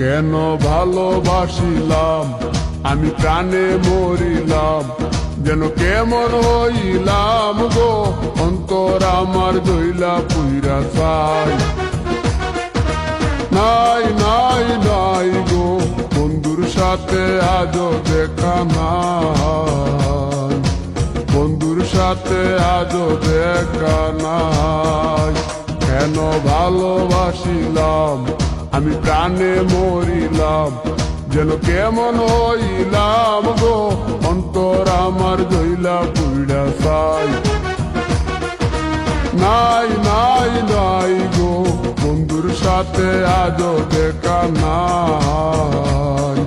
কেন ভালোবাসিলাম আমি প্রাণে মরিলাম, যেন কেমন হইলাম গো অন্তর আমার দইলা পুইরা চাই। নাই নাই নাই গো বন্ধুর সাথে আজও দেখা নাই, বন্ধুর সাথে আজও দেখা নাই। কেন ভালোবাসিলাম আমি প্রাণে মরিলাম, যেন কেমন হইলাম গো অন্তর আমার দইলা পুইরা চাই। নাই নাই নাই গো বন্ধুর সাথে আজও দেখা নাই,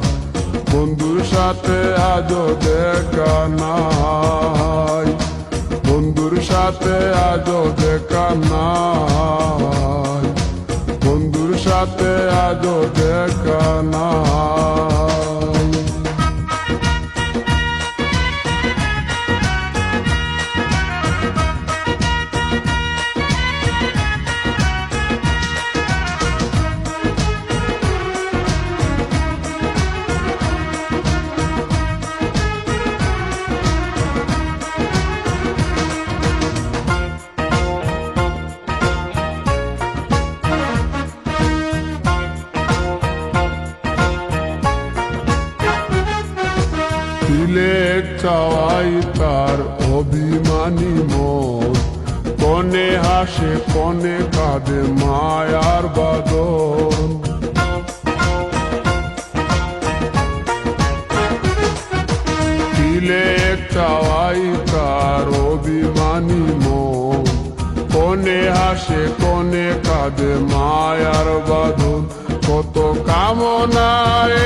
বন্ধুর সাথে আজও দেখা নাই, বন্ধুর সাথে আজও দেখা নাই, বন্ধুর সাথে আজও দেখা নাই। দিলে চাওয়াই তার অভিমানী মন, কনে হাসে কনে কাঁদে মায়ার বাদন। দিলে চাওয়াই তার অভিমানী মন, কনে হাসে কনে কাঁদে মায়ার বাদন। কত কামনায়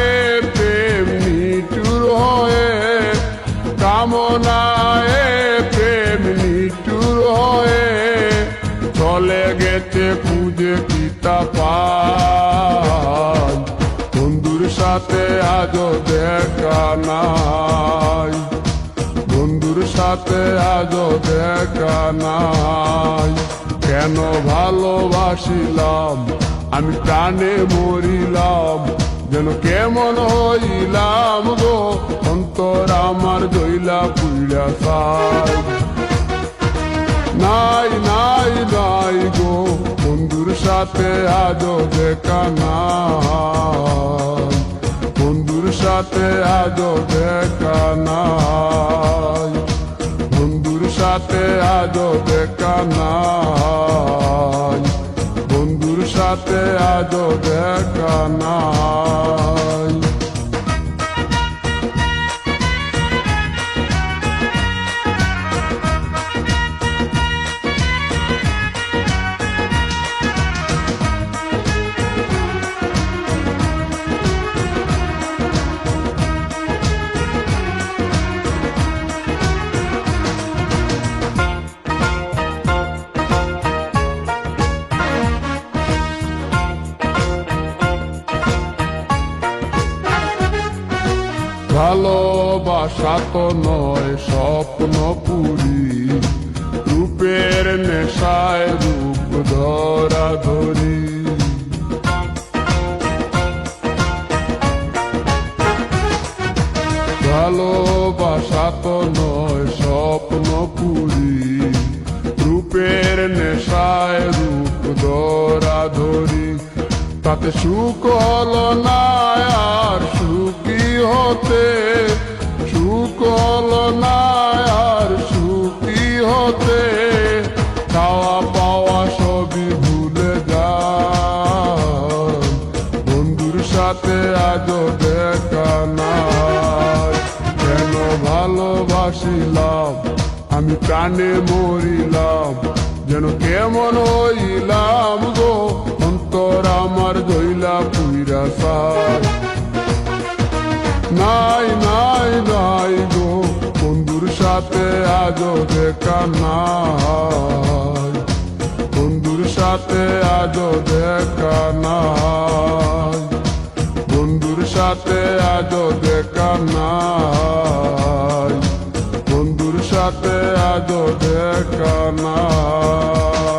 প্রেম নিঠুর হয়ে, কামনায় প্রেম নিঠুর হয়ে চলে গেছে খুঁজে কিতা পাই। বন্ধুর সাথে আজও দেখা নাই, বন্ধুর সাথে আজও দেখা নাই। কেন ভালোবাসিলাম আমি প্রাণে মরিলাম, যেন কেমন হইলাম গো অন্তর আমার দইলা পুইরা চাই। নাই নাই নাই গো বন্ধুর সাথে আজও দেখা নাই, বন্ধুর সাথে আজও দেখা নাই, বন্ধুর সাথে আজও দেখা নাই, বন্ধুর সাথে আজও দেখা নাই। ভালোবাসা তো নয় স্বপ্ন পুরি, রূপের নেশায় রূপ ধরা ধরি। ভালোবাসা তো নয় স্বপ্ন পুরি, রূপের নেশায় রূপ ধরা ধরি। তাতে সুখ হলো না আর সুখী হতে, সুখ হলো না আর সুখী হতে। খাওয়া পাওয়া সবই ভুলে যায়, বন্ধুর সাথে আজও দেখা নাই। কেন ভালোবাসিলাম আমি প্রাণে মরিলাম, যেন কেমন হইলাম গো অন্তর আমার দইলা পুইরা চাই। নাই নাই নাই গো বন্ধুর সাথে আজও দেখা নাই, বন্ধুর সাথে আজও দেখা নাই, বন্ধুর সাথে আজও দেখা নাই, বন্ধুর সাথে আজও দেখা নাই।